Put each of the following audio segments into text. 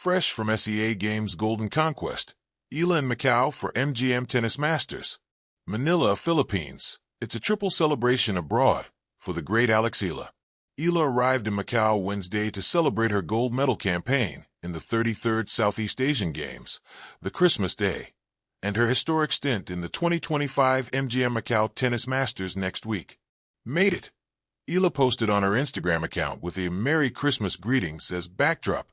Fresh from SEA Games Golden Conquest, Eala in Macau for MGM Tennis Masters. Manila, Philippines. It's a triple celebration abroad for the great Eala. Eala arrived in Macau Wednesday to celebrate her gold medal campaign in the 33rd Southeast Asian Games, the Christmas Day, and her historic stint in the 2025 MGM Macau Tennis Masters next week. Made it! Eala posted on her Instagram account with a Merry Christmas greetings as backdrop.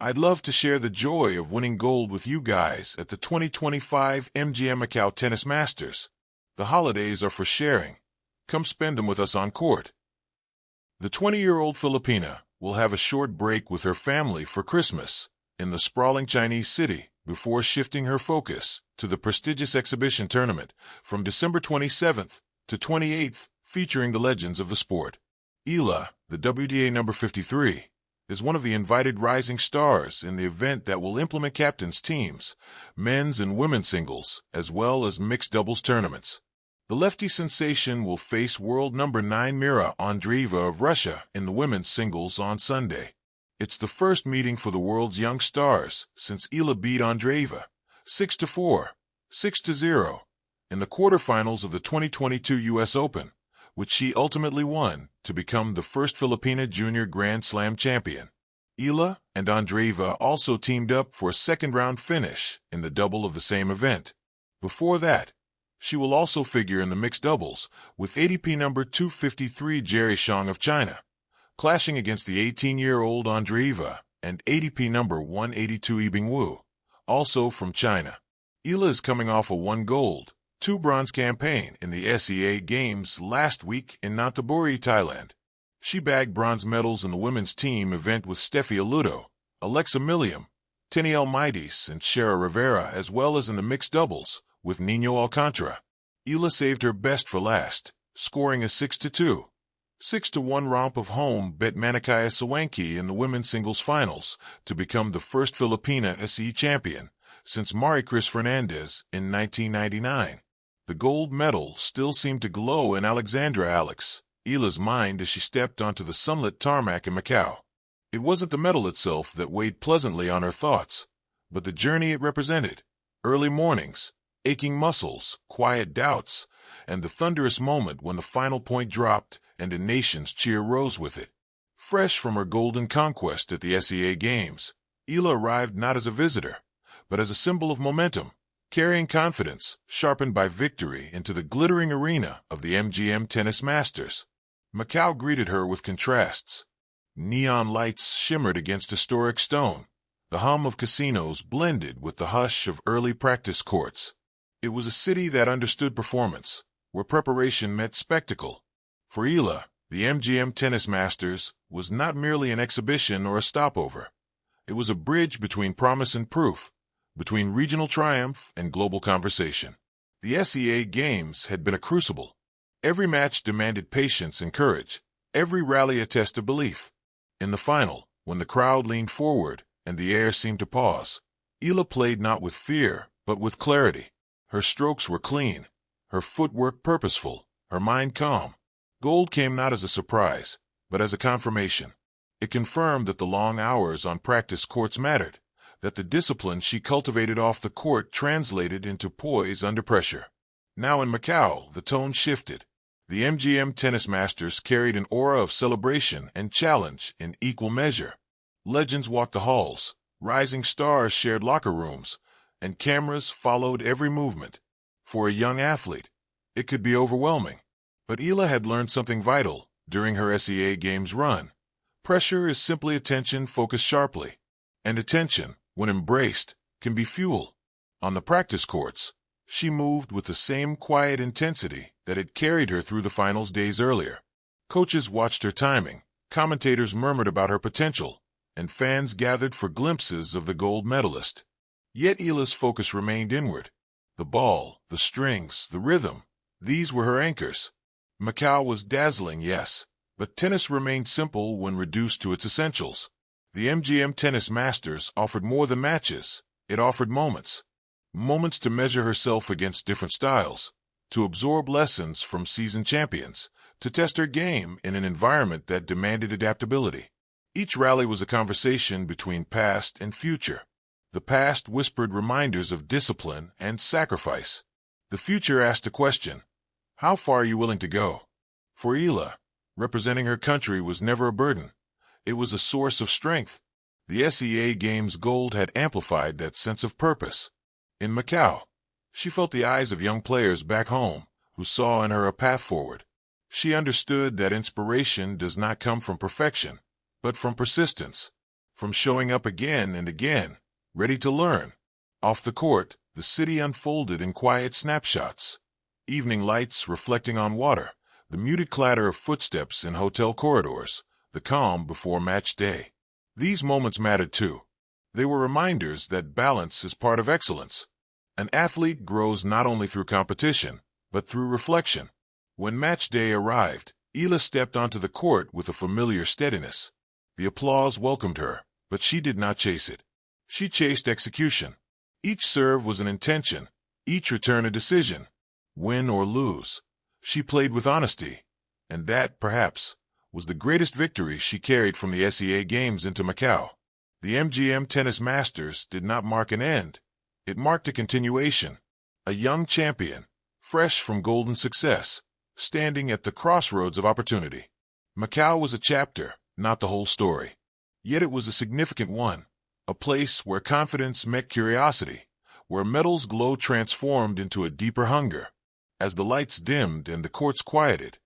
I'd love to share the joy of winning gold with you guys at the 2025 MGM Macau Tennis Masters. The holidays are for sharing. Come spend them with us on court. The 20-year-old Filipina will have a short break with her family for Christmas in the sprawling Chinese city before shifting her focus to the prestigious exhibition tournament from December 27th to 28th, featuring the legends of the sport. Eala, the WTA number 53, is one of the invited rising stars in the event that will implement captains' teams, men's and women's singles, as well as mixed doubles tournaments. The lefty sensation will face world number 9 Mira Andreeva of Russia in the women's singles on Sunday. It's the first meeting for the world's young stars since Eala beat Andreeva 6-4, 6-0 in the quarterfinals of the 2022 U.S. Open, which she ultimately won to become the first Filipina junior Grand Slam champion. Eala and Andreeva also teamed up for a second-round finish in the double of the same event. Before that, she will also figure in the mixed doubles with ATP number 253 Jerry Xiong of China, clashing against the 18-year-old Andreeva and ATP number 182 Yibing Wu, also from China. Eala is coming off a 1 gold, 2 bronze campaign in the SEA Games last week in Nonthaburi, Thailand. She bagged bronze medals in the women's team event with Steffi Aludo, Alexa Milliam, Teniel Mides, and Shara Rivera, as well as in the mixed doubles with Nino Alcantara. Eala saved her best for last, scoring a 6-2, 6-1 romp of home bet Manikaya Sawanki in the women's singles finals to become the first Filipina SE champion since Maricris Fernandez in 1999. The gold medal still seemed to glow in Alexandra Alex, Eala's mind as she stepped onto the sunlit tarmac in Macau. It wasn't the medal itself that weighed pleasantly on her thoughts, but the journey it represented. Early mornings, aching muscles, quiet doubts, and the thunderous moment when the final point dropped and a nation's cheer rose with it. Fresh from her golden conquest at the SEA Games, Eala arrived not as a visitor, but as a symbol of momentum, carrying confidence, sharpened by victory, into the glittering arena of the MGM Tennis Masters. Macau greeted her with contrasts. Neon lights shimmered against historic stone. The hum of casinos blended with the hush of early practice courts. It was a city that understood performance, where preparation met spectacle. For Eala, the MGM Tennis Masters was not merely an exhibition or a stopover. It was a bridge between promise and proof, between regional triumph and global conversation. The SEA Games had been a crucible. Every match demanded patience and courage, every rally a test of belief. In the final, when the crowd leaned forward and the air seemed to pause, Eala played not with fear, but with clarity. Her strokes were clean, her footwork purposeful, her mind calm. Gold came not as a surprise, but as a confirmation. It confirmed that the long hours on practice courts mattered, that the discipline she cultivated off the court translated into poise under pressure. Now in Macau, the tone shifted. The MGM Tennis Masters carried an aura of celebration and challenge in equal measure. Legends walked the halls, rising stars shared locker rooms, and cameras followed every movement. For a young athlete, it could be overwhelming. But Eala had learned something vital during her SEA Games run. Pressure is simply attention focused sharply. And attention, when embraced, can be fuel. On the practice courts, she moved with the same quiet intensity that had carried her through the finals days earlier. Coaches watched her timing, commentators murmured about her potential, and fans gathered for glimpses of the gold medalist. Yet Eala's focus remained inward. The ball, the strings, the rhythm, these were her anchors. Macau was dazzling, yes, but tennis remained simple when reduced to its essentials. The MGM Tennis Masters offered more than matches. It offered moments. Moments to measure herself against different styles, to absorb lessons from seasoned champions, to test her game in an environment that demanded adaptability. Each rally was a conversation between past and future. The past whispered reminders of discipline and sacrifice. The future asked a question: how far are you willing to go? For Eala, representing her country was never a burden. It was a source of strength. The SEA Games gold had amplified that sense of purpose. In Macau, she felt the eyes of young players back home who saw in her a path forward. She understood that inspiration does not come from perfection, but from persistence, from showing up again and again, ready to learn. Off the court, the city unfolded in quiet snapshots. Evening lights reflecting on water, the muted clatter of footsteps in hotel corridors, the calm before match day. These moments mattered too. They were reminders that balance is part of excellence. An athlete grows not only through competition, but through reflection. When match day arrived, Eala stepped onto the court with a familiar steadiness. The applause welcomed her, but she did not chase it. She chased execution. Each serve was an intention, each return a decision. Win or lose, she played with honesty, and that, perhaps, was the greatest victory she carried from the SEA Games into Macau. The MGM Tennis Masters did not mark an end. It marked a continuation. A young champion, fresh from golden success, standing at the crossroads of opportunity. Macau was a chapter, not the whole story. Yet it was a significant one. A place where confidence met curiosity, where medals' glow transformed into a deeper hunger. As the lights dimmed and the courts quieted,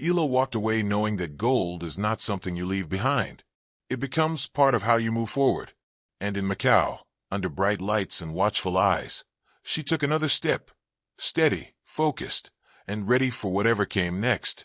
Eala walked away knowing that gold is not something you leave behind. It becomes part of how you move forward. And in Macau, under bright lights and watchful eyes, she took another step, steady, focused, and ready for whatever came next.